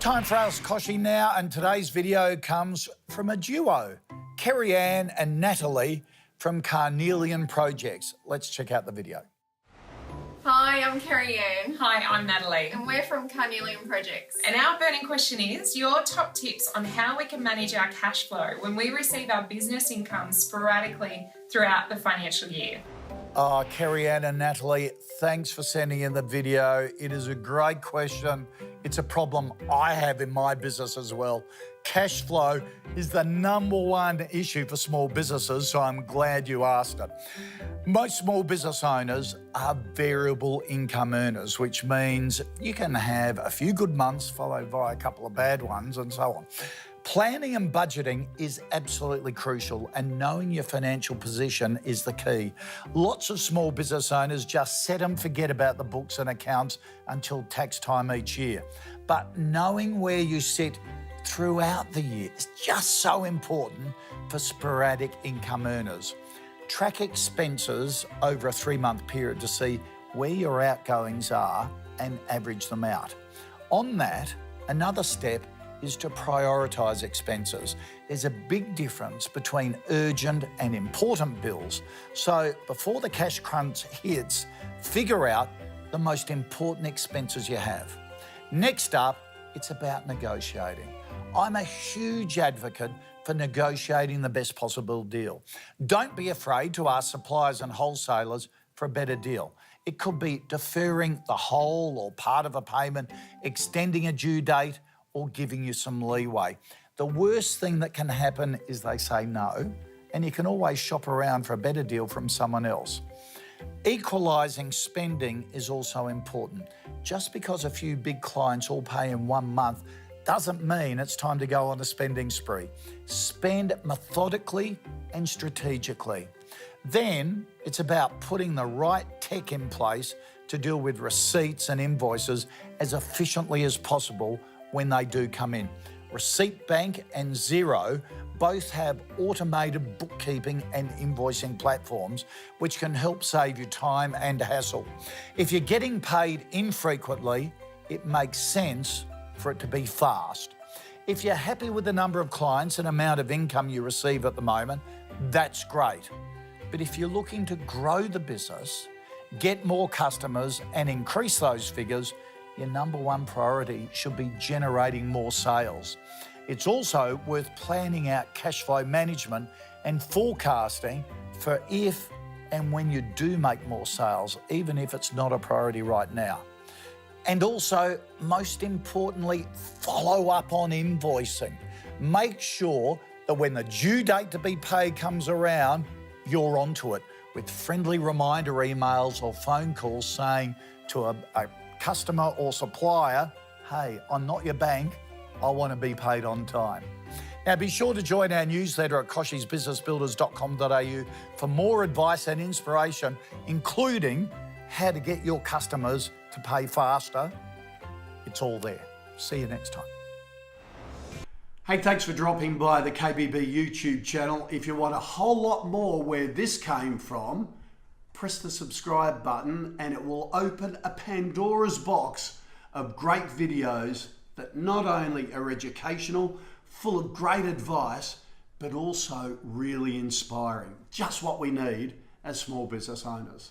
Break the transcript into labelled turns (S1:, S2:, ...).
S1: Time for Ask Kochie now, and today's video comes from a duo, Kerry Ann and Natalie from Carnelian Projects. Let's check out the video.
S2: Hi, I'm Kerry Ann.
S3: Hi, I'm Natalie.
S2: And we're from Carnelian Projects.
S3: And our burning question is your top tips on how we can manage our cash flow when we receive our business income sporadically throughout the financial year.
S1: Oh, Kerry Ann and Natalie, thanks for sending in the video. It is a great question. It's a problem I have in my business as well. Cash flow is the #1 issue for small businesses, so I'm glad you asked it. Most small business owners are variable income earners, which means you can have a few good months followed by a couple of bad ones and so on. Planning and budgeting is absolutely crucial, and knowing your financial position is the key. Lots of small business owners just set and forget about the books and accounts until tax time each year. But knowing where you sit throughout the year is just so important for sporadic income earners. Track expenses over a 3-month period to see where your outgoings are and average them out. On that, another step is to prioritise expenses. There's a big difference between urgent and important bills. So before the cash crunch hits, figure out the most important expenses you have. Next up, it's about negotiating. I'm a huge advocate for negotiating the best possible deal. Don't be afraid to ask suppliers and wholesalers for a better deal. It could be deferring the whole or part of a payment, extending a due date, or giving you some leeway. The worst thing that can happen is they say no, and you can always shop around for a better deal from someone else. Equalising spending is also important. Just because a few big clients all pay in 1 month doesn't mean it's time to go on a spending spree. Spend methodically and strategically. Then it's about putting the right tech in place to deal with receipts and invoices as efficiently as possible when they do come in. Receipt Bank and Xero both have automated bookkeeping and invoicing platforms which can help save you time and hassle. If you're getting paid infrequently, it makes sense for it to be fast. If you're happy with the number of clients and amount of income you receive at the moment, that's great. But if you're looking to grow the business, get more customers and increase those figures, your #1 priority should be generating more sales. It's also worth planning out cash flow management and forecasting for if and when you do make more sales, even if it's not a priority right now. And also, most importantly, follow up on invoicing. Make sure that when the due date to be paid comes around, you're onto it with friendly reminder emails or phone calls saying to a customer or supplier, hey, I'm not your bank, I want to be paid on time. Now be sure to join our newsletter at kochiesbusinessbuilders.com.au for more advice and inspiration, including how to get your customers to pay faster. It's all there. See you next time. Hey, thanks for dropping by the KBB YouTube channel. If you want a whole lot more where this came from, press the subscribe button and it will open a Pandora's box of great videos that not only are educational, full of great advice, but also really inspiring. Just what we need as small business owners.